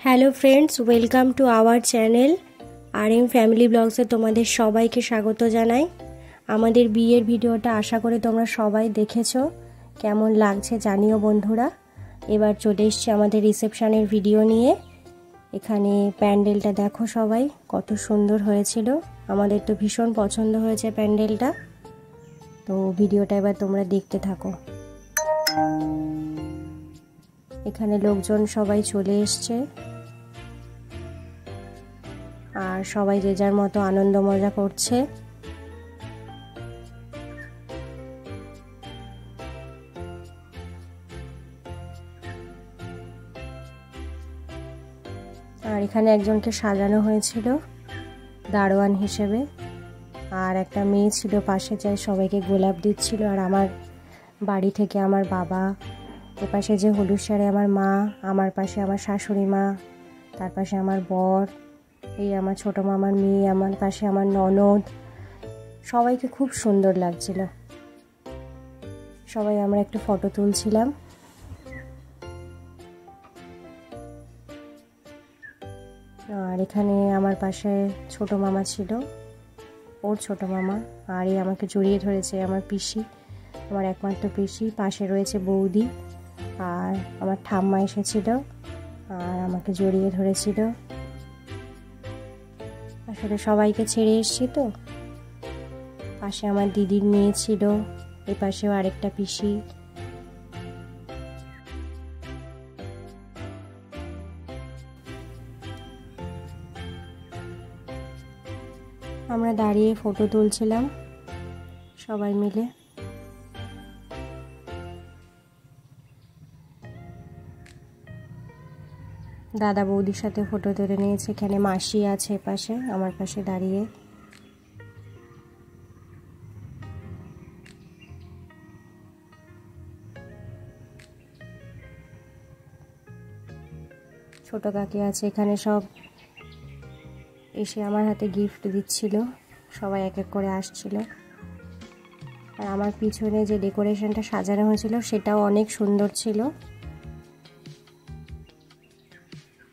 Hello friends, welcome to our channel RM family ব্লগসে তোমাদের সবাইকে স্বাগত জানাই। আমাদের বিয়ের ভিডিওটা আশা করে তোমরা সবাই দেখেছো, কেমন লাগছে জানিও বন্ধুরা। এবার চলে এসছি আমাদের রিসেপশনের ভিডিও নিয়ে। এখানে প্যান্ডেলটা দেখো সবাই, কত সুন্দর হয়েছিল। আমাদের তো ভীষণ পছন্দ হয়েছে প্যান্ডেলটা। তো ভিডিওটা এবার তোমরা দেখতে থাকো। এখানে লোকজন সবাই চলে এসছে আর সবাই যে যার মতো আনন্দ মজা করছে। আর এখানে একজনকে সাজানো হয়েছিল দারোয়ান হিসেবে, আর একটা মেয়ে ছিল পাশে, যাই সবাইকে গোলাপ দিচ্ছিল। আর আমার বাড়ি থেকে আমার বাবা, এপাশে যে হলুদ শাড়ি আমার মা, আমার পাশে আমার শাশুড়ি মা, তার পাশে আমার বর, এই আমার ছোট মামার মেয়ে, আমার পাশে আমার ননদ। সবাইকে খুব সুন্দর লাগছিল। সবাই আমরা একটু ফটো তুলছিলাম। আর এখানে আমার পাশে ছোট মামা ছিল, ওর ছোট মামা, আর এই আমাকে জড়িয়ে ধরেছে আমার পিসি, আমার একমাত্র পিসি। পাশে রয়েছে বৌদি, আর আমার ঠাম্মা এসেছিল আর আমাকে জড়িয়ে ধরেছিল। আসলে সবাইকে ছেড়ে এসেছি তো। পাশে আমার দিদির মেয়ে ছিল, এই পাশেও আরেকটা পিসি। আমরা দাঁড়িয়ে ফটো তুলছিলাম সবাই মিলে। দাদা বৌদির সাথে ফটো তুলে নিয়েছে। এখানে মাসি আছে পাশে, আমার পাশে দাঁড়িয়ে। ছোট কাকি আছে এখানে। সব এসে আমার হাতে গিফট দিচ্ছিল, সবাই এক এক করে আসছিল। আর আমার পিছনে যে ডেকোরেশনটা সাজানো হয়েছিল সেটাও অনেক সুন্দর ছিল।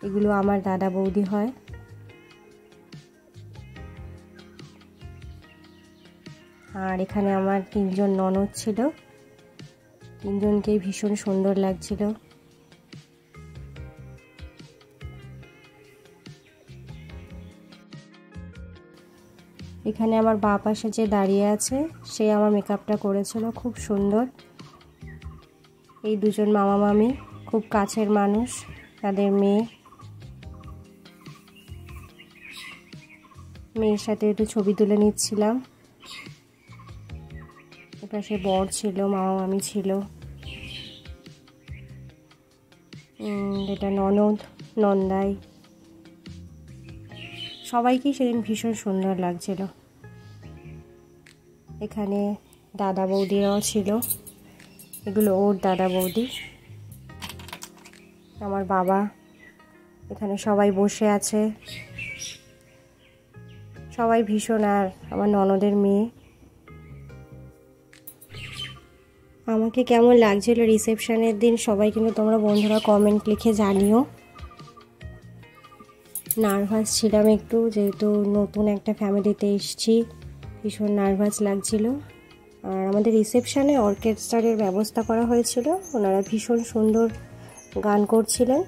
এগুলো আমার দাদা বৌদি হয়। আর এখানে আমার 3 জন ননদ ছিল, 3 জনকেই ভীষণ সুন্দর লাগছিল। এখানে আমার বাঁ পাশে যে দাঁড়িয়ে আছে সে আমার মেকআপটা করেছিল, খুব সুন্দর। এই 2 জন মামা মামি খুব কাছের মানুষ, তাদের মেয়ের সাথে একটু ছবি তুলে নিচ্ছিলাম। এপাশে বর ছিল, মামা মামি ছিল, এটা ননদ, নন্দাই। সবাইকেই সেদিন ভীষণ সুন্দর লাগছিল। এখানে দাদা বৌদিরাও ছিল, এগুলো ওর দাদা বৌদি। আমার বাবা এখানে সবাই বসে আছে, সবাই ভীষণ। আর আমার ননদের মেয়ে। আমাকে কেমন লাগছিল রিসেপশনের দিন সবাই কিন্তু তোমরা বন্ধুরা কমেন্ট লিখে জানিও। নার্ভাস ছিলাম একটু, যেহেতু নতুন একটা ফ্যামিলিতে এসেছি, ভীষণ নার্ভাস লাগছিল। আর আমাদের রিসেপশনে অর্কেস্ট্রারের ব্যবস্থা করা হয়েছিল, ওনারা ভীষণ সুন্দর গান করছিলেন।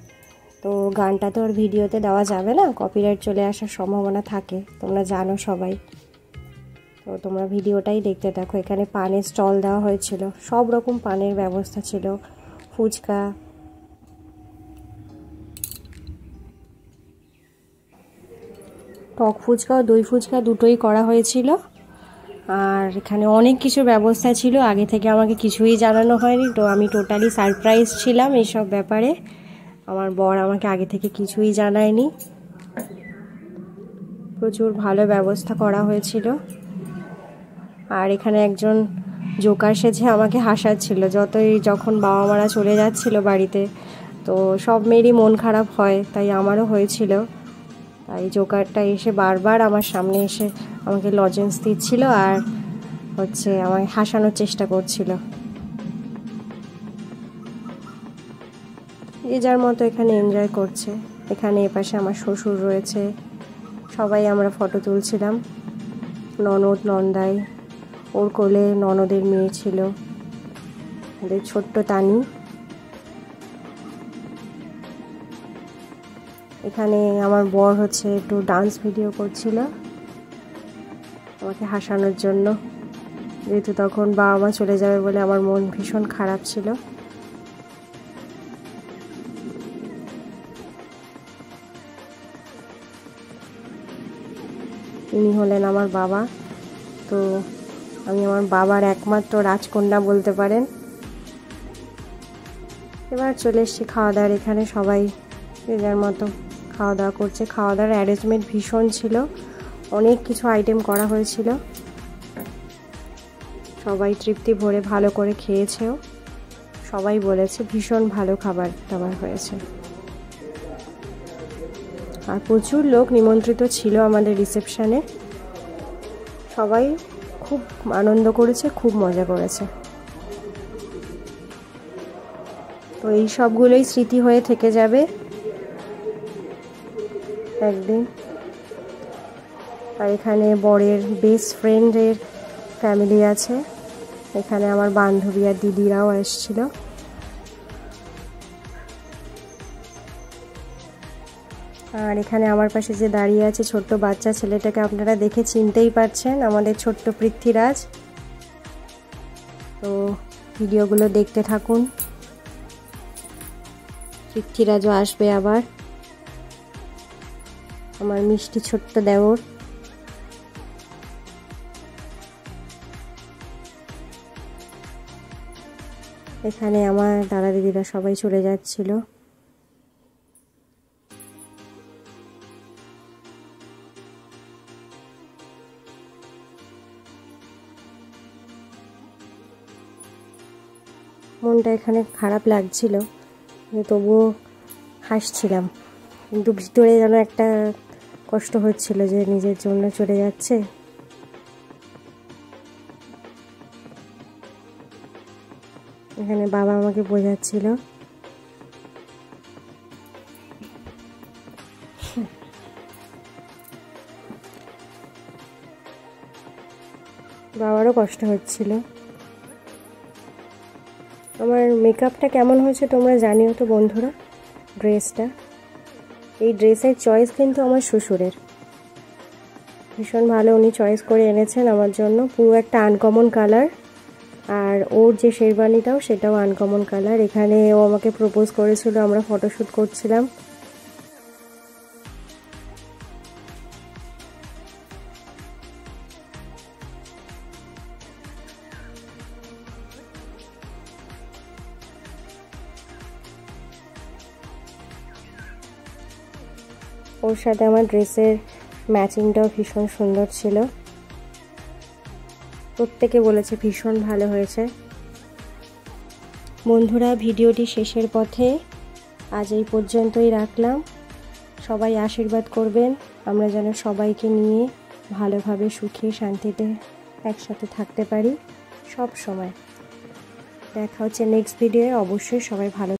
তো গানটা তো আর ভিডিওতে দেওয়া যাবে না, কপিরাইট চলে আসার সম্ভাবনা থাকে, তোমরা জানো সবাই। তো তোমরা ভিডিওটাই দেখতে দেখো। এখানে পানের স্টল দেওয়া হয়েছিল, সব রকম পানের ব্যবস্থা ছিল, ফুচকা। টক ফুচকা ও দই ফুচকা দুটোই করা হয়েছিল। আর এখানে অনেক কিছু ব্যবস্থা ছিল, আগে থেকে আমাকে কিছুই জানানো হয়নি, তো আমি টোটালি সারপ্রাইজ ছিলাম এইসব ব্যাপারে। আমার বর আমাকে আগে থেকে কিছুই জানায়নি। প্রচুর ভালো ব্যবস্থা করা হয়েছিল। আর এখানে একজন জোকার সেজে আমাকে হাসাচ্ছিল, যখন বাবা মারা চলে যাচ্ছিল বাড়িতে। তো সব মেয়েরই মন খারাপ হয়, তাই আমারও হয়েছিল। তাই জোকারটা এসে বারবার আমার সামনে এসে আমাকে লজেন্স দিচ্ছিল আর আমায় হাসানোর চেষ্টা করছিল। যে যার মতো এখানে এনজয় করছে। এখানে এপাশে আমার শ্বশুর রয়েছে, সবাই আমরা ফটো তুলছিলাম। ননদ, নন্দাই, ওর কোলে ননদের মেয়ে ছিল, ওদের ছোট্ট তানি। এখানে আমার বর হচ্ছে একটু ডান্স ভিডিও করছিল আমাকে হাসানোর জন্য, যেহেতু তখন বাবা মা চলে যাবে বলে আমার মন ভীষণ খারাপ ছিল। ইনি হলেন আমার বাবা। তো আমি আমার বাবার একমাত্র রাজকন্যা বলতে পারেন। এবার চলে এসেছি খাওয়া দাওয়ার এখানে, সবাই যে যার মতো খাওয়া দাওয়া করছে। খাওয়া দাওয়ার অ্যারেঞ্জমেন্ট ভীষণ ছিল, অনেক কিছু আইটেম করা হয়েছিল, সবাই তৃপ্তি ভরে ভালো করে খেয়েছেও। সবাই বলেছে ভীষণ ভালো খাবার দাবার হয়েছে। আর প্রচুর লোক নিমন্ত্রিত ছিল আমাদের রিসেপশানে, সবাই খুব আনন্দ করেছে, খুব মজা করেছে। তো এই সবগুলোই স্মৃতি হয়ে থেকে যাবে একদিন। আর এখানে বরের বেস্ট ফ্রেন্ডের ফ্যামিলি আছে, এখানে আমার বান্ধবী আর দিদিরাও এসেছিল। আর এখানে আমার পাশে যে দাঁড়িয়ে আছে ছোট্ট বাচ্চা ছেলেটাকে আপনারা দেখে চিনতেই পারছেন, আমাদের ছোট্ট পৃথ্বীরাজ। তো ভিডিওগুলো দেখতে থাকুন, পৃথ্বীরাজও আসবে আবার, আমার মিষ্টি ছোট্ট দেওর। এখানে আমার দাদা দিদিরা সবাই চলে যাচ্ছিল। মনটা এখানে খারাপ লাগছিল, তবুও হাসছিলাম, কিন্তু ভিতরে যেন একটা কষ্ট হচ্ছিল যে নিজের জন্য চলে যাচ্ছে। এখানে বাবা আমাকে বোঝাচ্ছিল। বাবারও কষ্ট হচ্ছিল। আমার মেকআপটা কেমন হয়েছে তোমরা জানিও তো বন্ধুরা। ড্রেসটা, এই ড্রেসের চয়েস কিন্তু আমার শ্বশুরের, ভীষণ ভালো উনি চয়েস করে এনেছেন আমার জন্য। পুরো একটা আনকমন কালার, আর ওর যে শেরবানিটাও সেটাও আনকমন কালার। এখানে ও আমাকে প্রপোজ করেছিল, আমরা ফটোশ্যুট করছিলাম। ওর সাথে আমার ড্রেসের ম্যাচিংটাও ভীষণ সুন্দর ছিল, প্রত্যেকে বলেছে ভীষণ ভালো হয়েছে। বন্ধুরা, ভিডিওটি শেষের পথে, আজ এই পর্যন্তই রাখলাম। সবাই আশীর্বাদ করবেন আমরা যেন সবাইকে নিয়ে ভালোভাবে সুখে শান্তিতে একসাথে থাকতে পারি সব সময়। দেখা হচ্ছে নেক্সট ভিডিওয়ে। অবশ্যই সবাই ভালো